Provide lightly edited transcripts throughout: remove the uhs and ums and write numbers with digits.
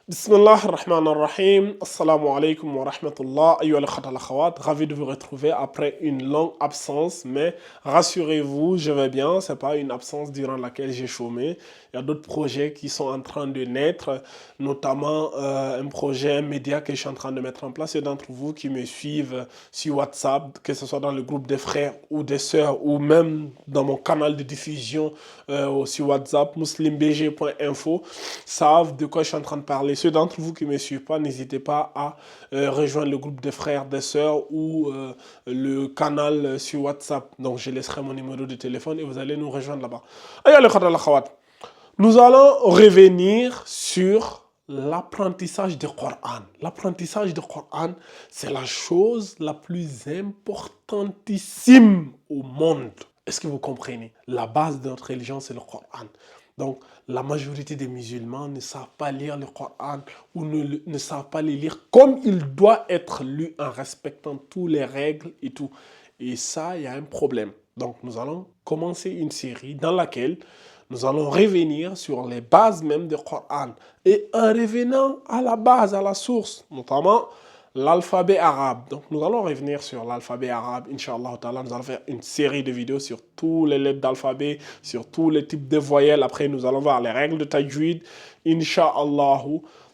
بسم الله الرحمن الرحيم. Assalamu alaikum wa rahmatullah. Ayyuha al-khat al-akhawat. Ravi de vous retrouver après une longue absence. Mais rassurez-vous, je vais bien. C'est pas une absence durant laquelle j'ai chômé. Il y a d'autres projets qui sont en train de naître, notamment un projet, un média que je suis en train de mettre en place. Et d'entre vous qui me suivent sur WhatsApp, que ce soit dans le groupe des frères ou des sœurs, ou même dans mon canal de diffusion sur WhatsApp, muslimbg.info, savent de quoi je suis en train de parler. Ceux d'entre vous qui ne me suivent pas, n'hésitez pas à rejoindre le groupe des frères, des sœurs ou le canal sur WhatsApp. Donc je laisserai mon numéro de téléphone et vous allez nous rejoindre là-bas. Nous allons revenir sur l'apprentissage du Coran. L'apprentissage du Coran, c'est la chose la plus importantissime au monde. Est-ce que vous comprenez? La base de notre religion, c'est le Coran. Donc, la majorité des musulmans ne savent pas lire le Coran ou ne savent pas le lire comme il doit être lu en respectant toutes les règles et tout. Et ça, il y a un problème. Donc, nous allons commencer une série dans laquelle nous allons revenir sur les bases même du Coran. Et en revenant à la base, à la source, notamment l'alphabet arabe. Donc, nous allons revenir sur l'alphabet arabe, Inch'Allah ta'ala. Nous allons faire une série de vidéos sur tous les lettres d'alphabet, sur tous les types de voyelles. Après, nous allons voir les règles de tajwid, Inch'Allah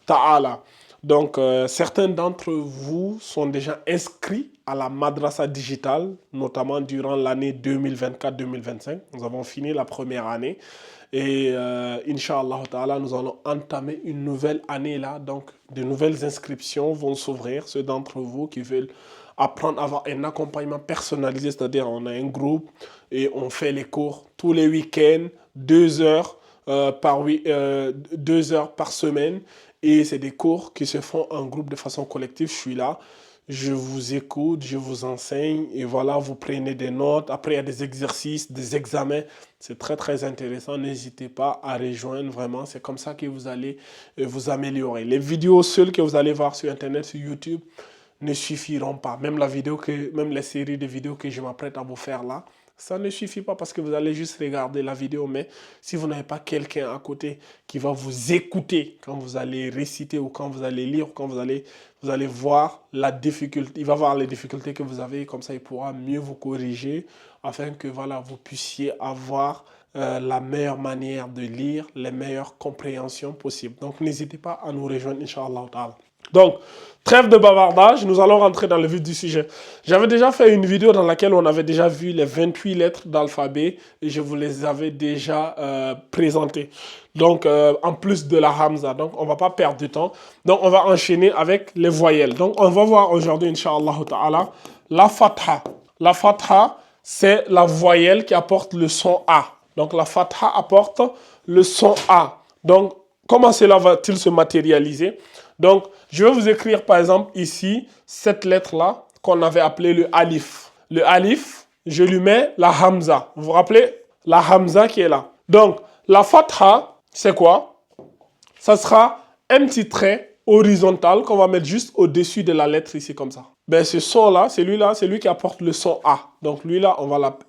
ta'ala. Donc, certains d'entre vous sont déjà inscrits à la madrasa digitale, notamment durant l'année 2024-2025. Nous avons fini la première année. Et Inch'Allah ta'ala, nous allons entamer une nouvelle année là. Donc, de nouvelles inscriptions vont s'ouvrir. Ceux d'entre vous qui veulent apprendre à avoir un accompagnement personnalisé, c'est-à-dire on a un groupe et on fait les cours tous les week-ends, 2 heures, 2 heures par semaine. Et c'est des cours qui se font en groupe de façon collective. Je suis là. Je vous écoute, je vous enseigne et voilà, vous prenez des notes. Après, il y a des exercices, des examens. C'est très, très intéressant. N'hésitez pas à rejoindre vraiment. C'est comme ça que vous allez vous améliorer. Les vidéos seules que vous allez voir sur Internet, sur YouTube, ne suffiront pas. Même les séries de vidéos que je m'apprête à vous faire là, ça ne suffit pas parce que vous allez juste regarder la vidéo. Mais si vous n'avez pas quelqu'un à côté qui va vous écouter quand vous allez réciter ou quand vous allez lire, ou quand vous allez voir la difficulté, il va voir les difficultés que vous avez, comme ça il pourra mieux vous corriger afin que voilà, vous puissiez avoir la meilleure manière de lire, les meilleures compréhensions possibles. Donc n'hésitez pas à nous rejoindre, Inch'Allah ta'ala. Donc, trêve de bavardage, nous allons rentrer dans le vif du sujet. J'avais déjà fait une vidéo dans laquelle on avait déjà vu les 28 lettres d'alphabet et je vous les avais déjà présentées. Donc, en plus de la Hamza. Donc, on ne va pas perdre de temps. Donc, on va enchaîner avec les voyelles. Donc, on va voir aujourd'hui, Inch'Allah ta'ala, la Fatha. La Fatha, c'est la voyelle qui apporte le son A. Donc, la Fatha apporte le son A. Donc, comment cela va-t-il se matérialiser? Donc, je vais vous écrire par exemple ici, cette lettre-là, qu'on avait appelée le alif. Le alif, je lui mets la hamza. Vous vous rappelez? La hamza qui est là. Donc, la fatha, c'est quoi? Ça sera un petit trait horizontal qu'on va mettre juste au-dessus de la lettre ici comme ça. Ben, ce son-là, celui-là, c'est lui qui apporte le son A. Donc, lui-là,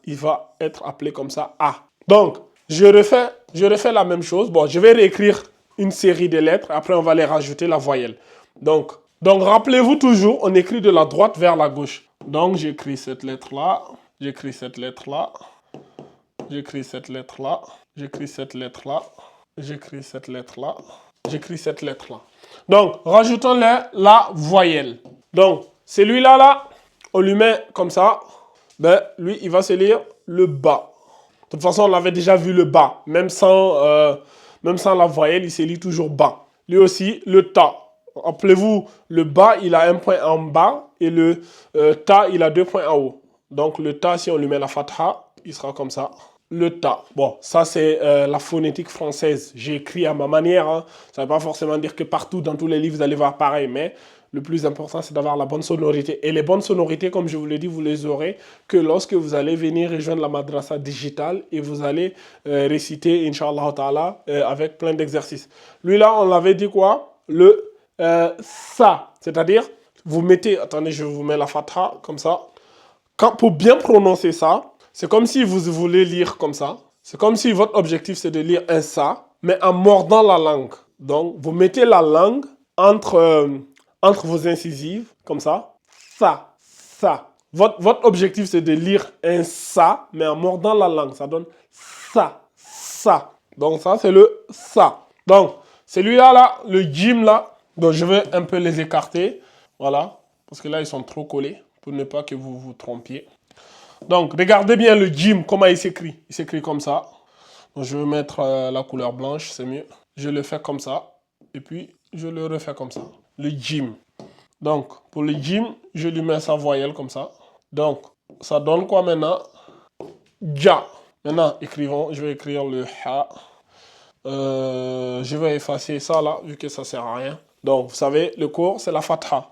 il va être appelé comme ça A. Donc, je refais la même chose. Bon, je vais réécrire une série de lettres. Après, on va les rajouter la voyelle. Donc rappelez-vous toujours, on écrit de la droite vers la gauche. Donc, j'écris cette lettre-là. J'écris cette lettre-là. J'écris cette lettre-là. J'écris cette lettre-là. J'écris cette lettre-là. J'écris cette lettre-là. Donc, rajoutons la voyelle. Donc, celui-là, là, on lui met comme ça. Ben, lui, il va se lire le bas. De toute façon, on avait déjà vu le bas. Même sans la voyelle, il se lit toujours bas. Lui aussi, le ta. Rappelez-vous, le bas, il a un point en bas et le ta, il a 2 points en haut. Donc, le ta, si on lui met la fatha, il sera comme ça. Le ta. Bon, ça, c'est la phonétique française. J'ai écrit à ma manière. Hein. Ça ne veut pas forcément dire que partout, dans tous les livres, vous allez voir pareil. Mais le plus important, c'est d'avoir la bonne sonorité. Et les bonnes sonorités, comme je vous l'ai dit, vous les aurez que lorsque vous allez venir rejoindre la madrasa digitale et vous allez réciter, Inch'Allah ta'ala, avec plein d'exercices. Lui, là, on l'avait dit quoi? Le ça. C'est-à-dire, vous mettez, attendez, je vous mets la fatha, comme ça. Pour bien prononcer ça, c'est comme si vous voulez lire comme ça. C'est comme si votre objectif, c'est de lire un ça, mais en mordant la langue. Donc, vous mettez la langue entre vos incisives, comme ça. Ça, ça. Votre objectif, c'est de lire un ça, mais en mordant la langue. Ça donne ça, ça. Donc ça, c'est le ça. Donc, celui-là, là, le gym, là, donc je vais un peu les écarter. Voilà. Parce que là, ils sont trop collés pour ne pas que vous vous trompiez. Donc, regardez bien le gym, comment il s'écrit. Il s'écrit comme ça. Donc, je vais mettre la couleur blanche, c'est mieux. Je le fais comme ça. Et puis, je le refais comme ça. Le gym. Donc, pour le gym, je lui mets sa voyelle comme ça. Donc, ça donne quoi maintenant? Ja. Maintenant, écrivons. Je vais écrire le ha. Je vais effacer ça là, vu que ça sert à rien. Donc, vous savez, le cours, c'est la fatha.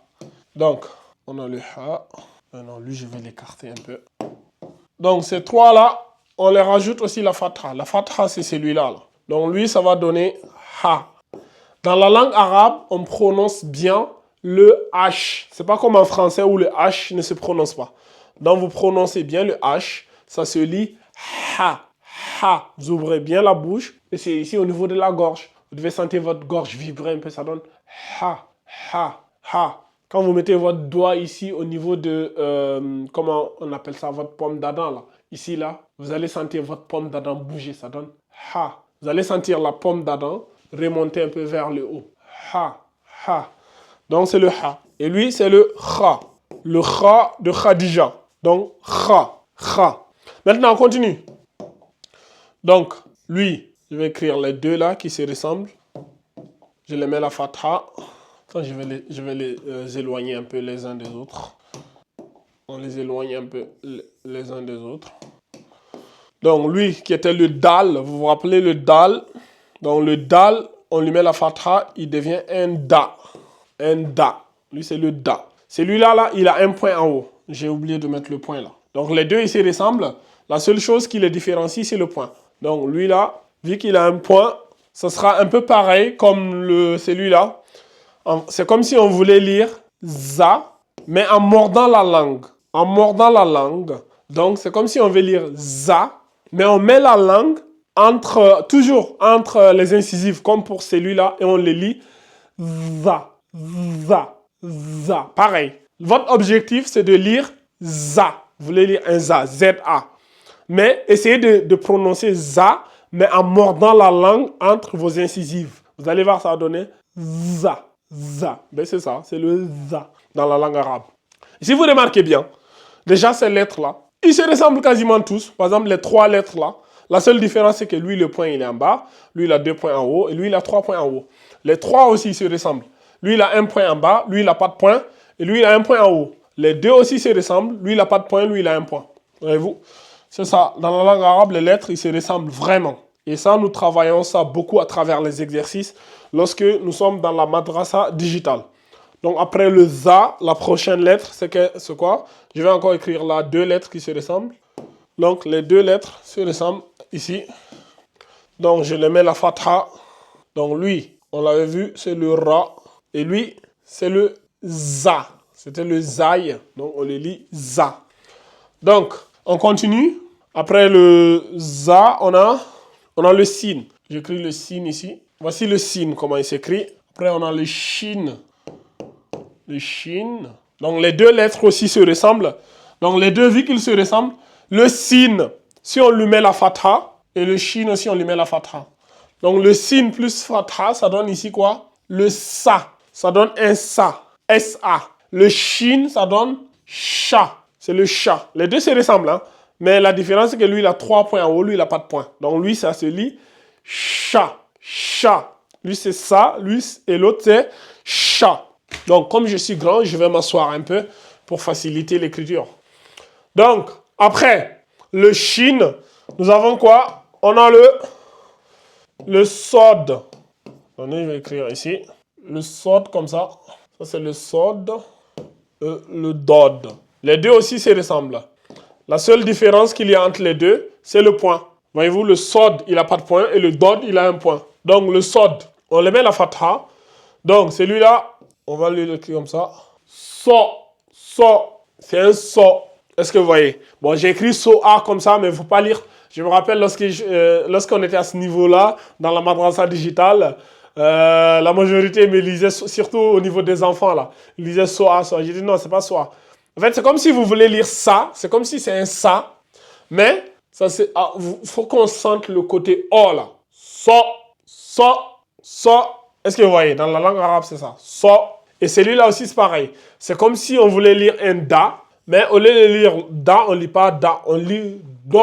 Donc, on a le ha. Non, lui, je vais l'écarter un peu. Donc, ces trois-là, on les rajoute aussi la fatha. La fatha, c'est celui-là. Là. Donc, lui, ça va donner ha. Dans la langue arabe, on prononce bien le H. C'est pas comme en français où le H ne se prononce pas. Donc, vous prononcez bien le H. Ça se lit ha. Ha. Vous ouvrez bien la bouche. Et c'est ici au niveau de la gorge. Vous devez sentir votre gorge vibrer un peu. Ça donne ha. Ha. Ha. Quand vous mettez votre doigt ici au niveau de, comment on appelle ça, votre pomme d'Adam là. Ici là, vous allez sentir votre pomme d'Adam bouger, ça donne ha. Vous allez sentir la pomme d'Adam remonter un peu vers le haut. Ha, ha. Donc c'est le ha. Et lui c'est le kha. Le kha de Khadija. Donc kha, kha. Maintenant on continue. Donc lui, je vais écrire les deux là qui se ressemblent. Je les mets la fatha. Je vais les éloigner un peu les uns des autres. On les éloigne un peu les uns des autres. Donc lui qui était le dal, vous vous rappelez le dal. Donc le dal, on lui met la fatha, il devient un da. Un da. Lui c'est le da. Celui-là, là, il a un point en haut. J'ai oublié de mettre le point là. Donc les deux, ils se ressemblent. La seule chose qui les différencie, c'est le point. Donc lui là, vu qu'il a un point, ça sera un peu pareil comme celui-là. C'est comme si on voulait lire za, mais en mordant la langue. En mordant la langue. Donc, c'est comme si on veut lire za, mais on met la langue toujours entre les incisives, comme pour celui-là, et on les lit za, za, za. Pareil. Votre objectif, c'est de lire za. Vous voulez lire un za, Z-A. Mais essayez de prononcer za, mais en mordant la langue entre vos incisives. Vous allez voir, ça va donner za. Za. Ben c'est ça, c'est le za dans la langue arabe. Et si vous remarquez bien, déjà ces lettres-là, ils se ressemblent quasiment tous. Par exemple, les trois lettres-là, la seule différence, c'est que lui, le point, il est en bas. Lui, il a 2 points en haut. Et lui, il a 3 points en haut. Les trois aussi, ils se ressemblent. Lui, il a un point en bas. Lui, il n'a pas de point. Et lui, il a un point en haut. Les deux aussi se ressemblent. Lui, il n'a pas de point. Lui, il a un point. Voyez-vous? C'est ça. Dans la langue arabe, les lettres, ils se ressemblent vraiment. Et ça, nous travaillons ça beaucoup à travers les exercices lorsque nous sommes dans la madrasa digitale. Donc après le za, la prochaine lettre, c'est quoi? Je vais encore écrire là 2 lettres qui se ressemblent. Donc les 2 lettres se ressemblent ici. Donc je les mets la fatha. Donc lui, on l'avait vu, c'est le ra. Et lui, c'est le za. C'était le zaï. Donc on les lit za. Donc on continue. Après le za, on a le sin. J'écris le sin ici. Voici le sin, comment il s'écrit. Après, on a le shin. Le shin. Donc, les 2 lettres aussi se ressemblent. Donc, les deux, vu qu'ils se ressemblent, le sin, si on lui met la fatha, et le shin aussi, on lui met la fatha. Donc, le sin plus fatha, ça donne ici quoi? Le sa. Ça donne un sa. S-A. Le shin, ça donne sha. C'est le sha. Les deux se ressemblent, hein. Mais la différence, c'est que lui, il a 3 points en haut, lui, il n'a pas de points. Donc, lui, ça se lit cha, cha. Lui, c'est ça, lui, et l'autre, c'est cha. Donc, comme je suis grand, je vais m'asseoir un peu pour faciliter l'écriture. Donc, après, le shin, nous avons quoi? On a le sod. Attendez, je vais écrire ici. Le sod, comme ça. Ça, c'est le sod. Le dod. Les deux aussi se ressemblent. La seule différence qu'il y a entre les deux, c'est le point. Voyez-vous, le sod, il n'a pas de point, et le dod, il a un point. Donc, le sod, on le met la fatha. Donc, celui-là, on va l'écrire comme ça. So, so, c'est un so. Est-ce que vous voyez? Bon, j'ai écrit so-a comme ça, mais il ne faut pas lire. Je me rappelle lorsqu'on était à ce niveau-là, dans la madrasa digitale, La majorité me lisait, surtout au niveau des enfants, là. Ils lisaient soa, soa. J'ai dit non, c'est pas soa. En fait, c'est comme si vous voulez lire ça. C'est comme si c'est un ça. Mais, ça c'est, faut qu'on sente le côté O, là. So, so, so. Est-ce que vous voyez? Dans la langue arabe, c'est ça. So. Et celui-là aussi, c'est pareil. C'est comme si on voulait lire un da. Mais au lieu de lire da, on ne lit pas da. On lit do,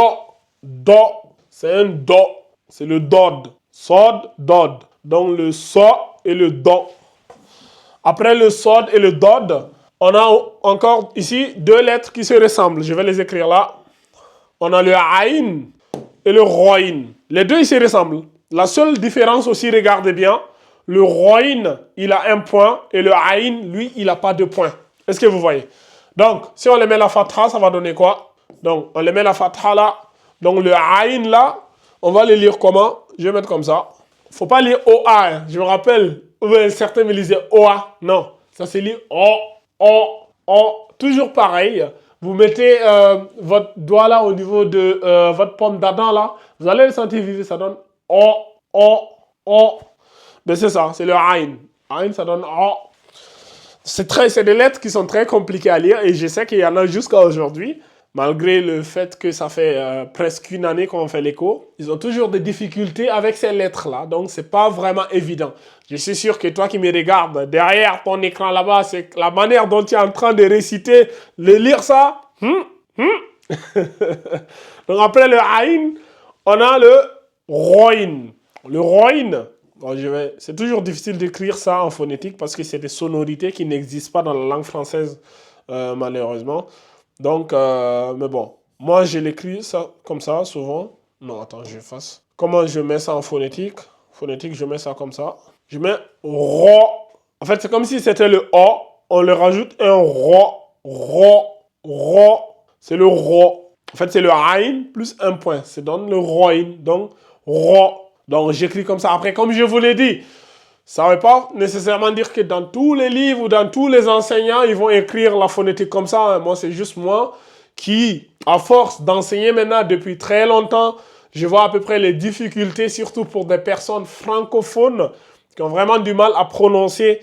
do. C'est un do. C'est le dod. Sod, dod. Donc le so et le do. Après le sod et le dod, on a encore ici deux lettres qui se ressemblent. Je vais les écrire là. On a le aïn et le roïn. Les deux, ils se ressemblent. La seule différence aussi, regardez bien, le roïn, il a un point et le aïn, lui, il n'a pas de point. Est-ce que vous voyez? Donc, si on les met la fatha, ça va donner quoi? Donc, on les met la fatha là. Donc, le aïn là, on va les lire comment? Je vais mettre comme ça. Il ne faut pas lire OA. Hein. Je me rappelle, certains me lisaient OA. Non, ça se lit O, O, O. Toujours pareil. Vous mettez votre doigt là au niveau de votre pomme d'Adam là. Vous allez le sentir vivre. Ça donne O, O, O. Mais c'est ça, c'est le Aïn. Aïn, ça donne O. C'est des lettres qui sont très compliquées à lire et je sais qu'il y en a jusqu'à aujourd'hui. Malgré le fait que ça fait presque une année qu'on fait les cours, ils ont toujours des difficultés avec ces lettres-là. Donc, c'est pas vraiment évident. Je suis sûr que toi qui me regardes, derrière ton écran là-bas, c'est la manière dont tu es en train de réciter, de lire ça. Donc, après le Aïn, on a le Roïn. Le Roïn, bon, c'est toujours difficile d'écrire ça en phonétique parce que c'est des sonorités qui n'existent pas dans la langue française, malheureusement. Donc, mais bon, moi je l'écris ça comme ça souvent. Non, attends, je fasse. Comment je mets ça en phonétique? Phonétique, je mets ça comme ça. Je mets ro. En fait, c'est comme si c'était le O. On le rajoute un ro. Ro. Ro. C'est le ro. En fait, c'est le aïn plus un point. C'est donne le roïn. Donc, ro. Donc, j'écris comme ça. Après, comme je vous l'ai dit, ça ne veut pas nécessairement dire que dans tous les livres ou dans tous les enseignants, ils vont écrire la phonétique comme ça. Moi, c'est juste moi qui, à force d'enseigner maintenant depuis très longtemps, je vois à peu près les difficultés, surtout pour des personnes francophones qui ont vraiment du mal à prononcer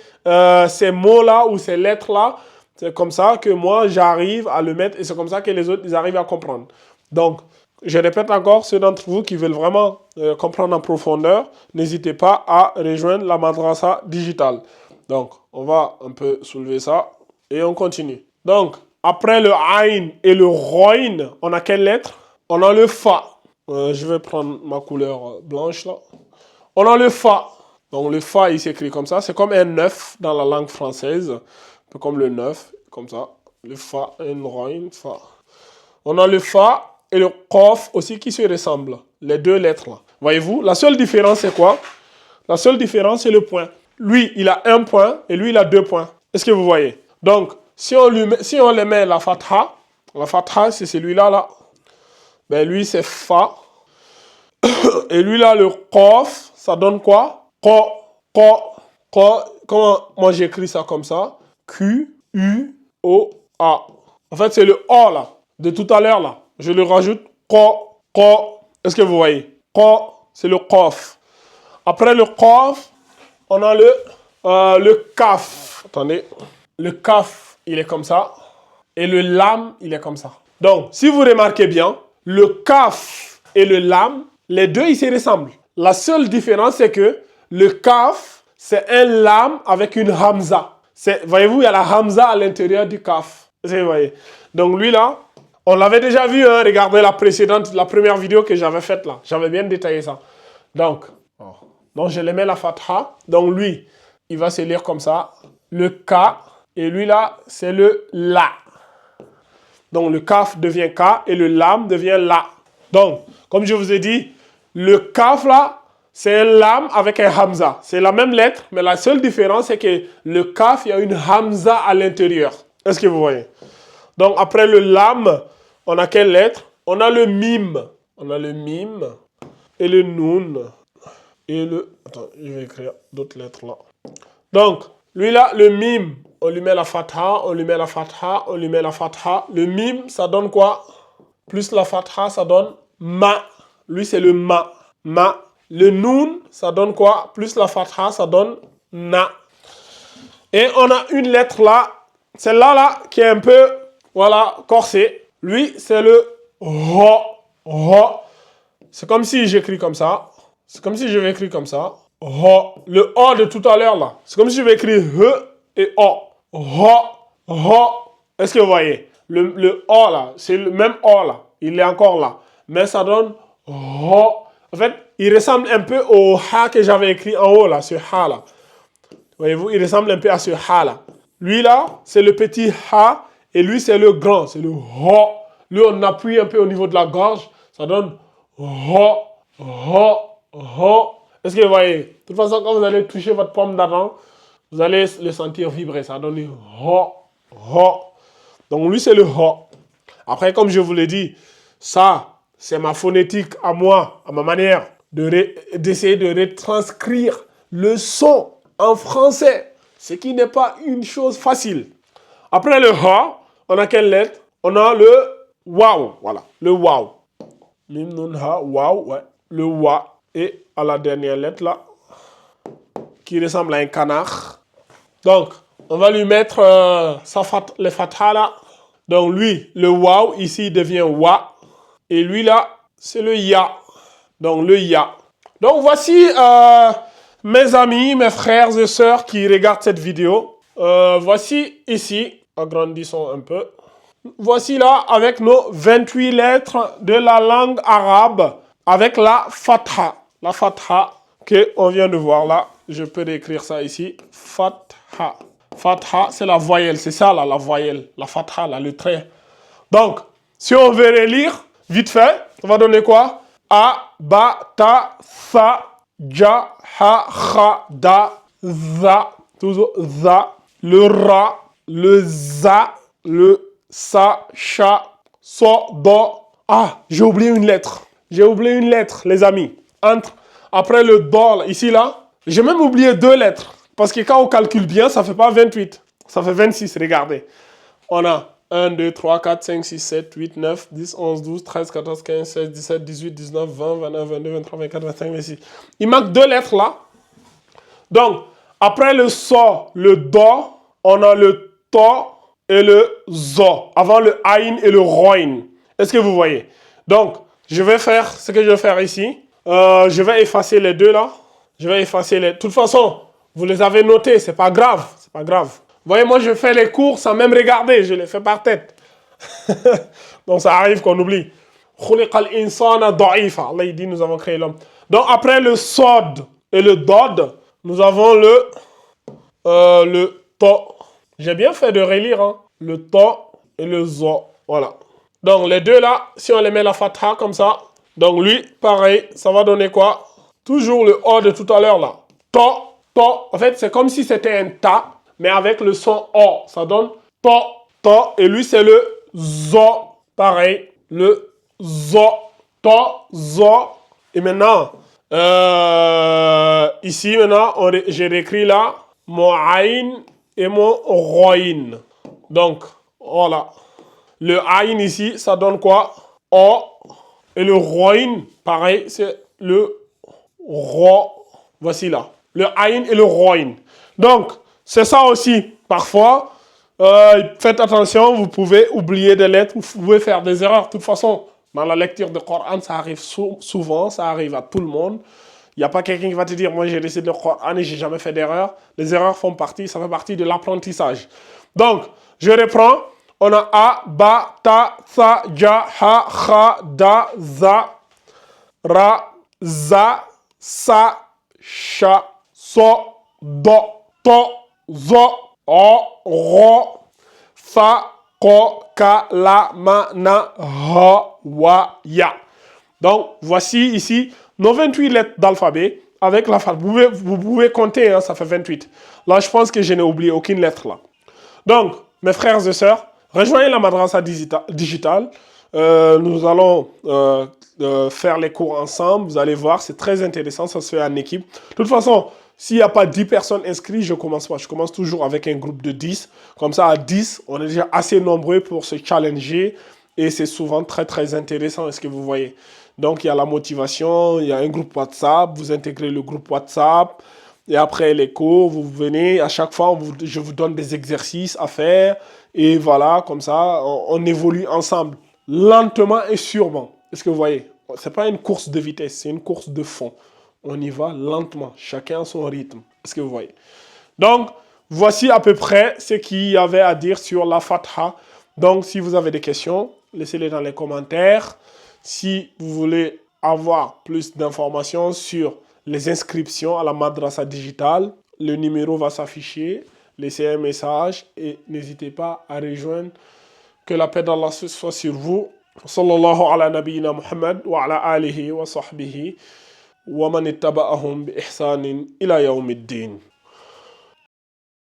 ces mots-là ou ces lettres-là. C'est comme ça que moi, j'arrive à le mettre et c'est comme ça que les autres, ils arrivent à comprendre. Donc, je répète encore, ceux d'entre vous qui veulent vraiment comprendre en profondeur, n'hésitez pas à rejoindre la madrasa digitale. Donc, on va un peu soulever ça et on continue. Donc, après le aïn et le roïn, on a quelle lettre? On a le fa. Je vais prendre ma couleur blanche là. On a le fa. Donc, le fa, il s'écrit comme ça. C'est comme un 9 dans la langue française. Un peu comme le 9, comme ça. Le fa, un roïn, fa. On a le fa. Et le qaf aussi qui se ressemblent. Les deux lettres là. Voyez-vous, la seule différence c'est quoi? La seule différence c'est le point. Lui, il a un point et lui, il a deux points. Est-ce que vous voyez? Donc, si on les met la fatha c'est celui-là là. Ben lui c'est fa. Et lui là, le qaf, ça donne quoi? Qa, qa, qa. Comment moi j'écris ça comme ça? Q, U, O, A. En fait, c'est le O là, de tout à l'heure là. Je le rajoute, ko, ko. Est-ce que vous voyez? Ko, c'est le qaf. Après le qaf, on a le kaf. Attendez. Le kaf, il est comme ça. Et le lam, il est comme ça. Donc, si vous remarquez bien, le kaf et le lam, les deux, ils se ressemblent. La seule différence, c'est que le kaf, c'est un lam avec une hamza. Voyez-vous, il y a la hamza à l'intérieur du kaf. Est-ce que vous voyez? Donc, lui là, on l'avait déjà vu, hein, regardez la première vidéo que j'avais faite là. J'avais bien détaillé ça. Donc, je les mets la fatha. Donc lui, il va se lire comme ça. Le ka. Et lui là, c'est le la. Donc le kaf devient ka et le lam devient la. Donc, comme je vous ai dit, le kaf là, c'est un lam avec un hamza. C'est la même lettre, mais la seule différence, c'est que le kaf, il y a une hamza à l'intérieur. Est-ce que vous voyez? Donc après le lam, on a quelle lettre? On a le mim. On a le mim et le noun. Et le... Attends, je vais écrire d'autres lettres là. Donc, lui là, le mim, on lui met la fatha, on lui met la fatha, on lui met la fatha. Le mim, ça donne quoi? Plus la fatha, ça donne ma. Lui, c'est le ma. Ma. Le noun, ça donne quoi? Plus la fatha, ça donne na. Et on a une lettre là, celle-là là, qui est un peu, voilà, corsée. Lui, c'est le ho. Ho. C'est comme si j'écris comme ça. C'est comme si je vais écrire comme ça. Ho. Le O de tout à l'heure là. C'est comme si je vais écrire He et O. Ho. Ho. Est-ce que vous voyez? Le O là, c'est le même O là. Il est encore là. Mais ça donne Ho. En fait, il ressemble un peu au Ha que j'avais écrit en haut là, ce Ha là. Voyez-vous, il ressemble un peu à ce Ha là. Lui là, c'est le petit Ha et lui c'est le grand, c'est le Ho. Lui, on appuie un peu au niveau de la gorge, ça donne Ho, Ho, Ho. Est-ce que vous voyez? De toute façon, quand vous allez toucher votre pomme d'Adam, vous allez le sentir vibrer, ça donne Ho, Ho. Donc lui, c'est le Ho. Après, comme je vous l'ai dit, ça, c'est ma phonétique à moi, à ma manière d'essayer de retranscrire le son en français, ce qui n'est pas une chose facile. Après le ha, on a quelle lettre? On a le waouh, voilà, le waouh. Mim, nun, ha, waouh, ouais, le wa. Et à la dernière lettre là, qui ressemble à un canard. Donc, on va lui mettre les fatha là. Donc lui, le waouh, ici, devient wa. Et lui là, c'est le ya. Donc le ya. Donc voici mes amis, mes frères et sœurs qui regardent cette vidéo. Voici ici, agrandissons un peu. Voici là avec nos 28 lettres de la langue arabe avec la fatha. La fatha qu'on vient de voir là. Je peux écrire ça ici. Fatha. Fatha, c'est la voyelle. C'est ça là, la voyelle. La fatha, là, le trait. Donc, si on veut relire, vite fait, on va donner quoi? A, ba, ta, sa, ja, ha, kha, da, za. Toujours za. Le ra, le za, le sa, cha, so, do. Ah, j'ai oublié une lettre. J'ai oublié une lettre, les amis. Après le do, ici, là, j'ai même oublié 2 lettres. Parce que quand on calcule bien, ça ne fait pas 28. Ça fait 26, regardez. On a 1, 2, 3, 4, 5, 6, 7, 8, 9, 10, 11, 12, 13, 14, 15, 16, 17, 18, 19, 20, 21, 22, 23, 24, 25, 26. Il manque 2 lettres là. Donc, après le so, le do, on a le to et le zo. Avant le aïn et le roin. Est-ce que vous voyez? Donc, je vais faire ce que je vais faire ici. Je vais effacer les 2 là. Je vais effacer les... De toute façon, vous les avez notés, c'est pas grave. C'est pas grave. Vous voyez, moi, je fais les cours sans même regarder. Je les fais par tête. Donc, ça arrive qu'on oublie. Allah, il dit, nous avons créé l'homme. Donc, après le sod et le dod, nous avons le to. J'ai bien fait de relire, hein. Le to et le zo. Voilà. Donc, les 2 là, si on les met la fatha comme ça, donc lui, pareil, ça va donner quoi? Toujours le o de tout à l'heure là. To, to. En fait, c'est comme si c'était un ta, mais avec le son o. Ça donne to, to. Et lui, c'est le zo. Pareil, le zo. To, zo. Et maintenant, ici, maintenant, j'ai réécrit là mon aïn et mon roïn. Donc, voilà. Le aïn ici, ça donne quoi? O. Et le roïn, pareil, c'est le ro. Voici là. Le aïn et le roïn. Donc, c'est ça aussi. Parfois, faites attention, vous pouvez oublier des lettres, vous pouvez faire des erreurs. De toute façon, dans la lecture du Coran, ça arrive souvent, ça arrive à tout le monde. Il n'y a pas quelqu'un qui va te dire, moi j'ai récité le Coran et j'ai jamais fait d'erreur. Les erreurs font partie, ça fait partie de l'apprentissage. Donc, je reprends. On a A, Ba, Ta, Sa, Ja, Ha, Kha, Da, Za, Ra, Za, Sa, Cha, So, Do, To, Zo, O, Ro, Fa, Ko, Ka, La, Ma, Na, Ha, Wa, Ya. Donc, voici ici nos 28 lettres d'alphabet avec la fatha. Vous pouvez compter, hein, ça fait 28. Là, je pense que je n'ai oublié aucune lettre là. Donc, mes frères et sœurs, rejoignez la Madrasa Digitale. Nous allons faire les cours ensemble. Vous allez voir, c'est très intéressant, ça se fait en équipe. De toute façon, s'il n'y a pas 10 personnes inscrites, je ne commence pas. Je commence toujours avec un groupe de 10. Comme ça, à 10, on est déjà assez nombreux pour se challenger. Et c'est souvent très, très intéressant. Est-ce que vous voyez? Donc, il y a la motivation, il y a un groupe WhatsApp, vous intégrez le groupe WhatsApp, et après les cours, vous venez, à chaque fois, je vous donne des exercices à faire, et voilà, comme ça, on évolue ensemble, lentement et sûrement. Est-ce que vous voyez? C'est pas une course de vitesse, c'est une course de fond. On y va lentement, chacun à son rythme. Est-ce que vous voyez? Donc, voici à peu près ce qu'il y avait à dire sur la Fatha. Donc, si vous avez des questions, laissez-les dans les commentaires. Si vous voulez avoir plus d'informations sur les inscriptions à la Madrasa digitale, le numéro va s'afficher. Laissez un message et n'hésitez pas à rejoindre. Que la paix d'Allah soit sur vous. Sallallahu ala nabiyyina Muhammad wa ala alihi wa sahbihi wa man ittaba'ahum bi ihsanin ila yawmiddin.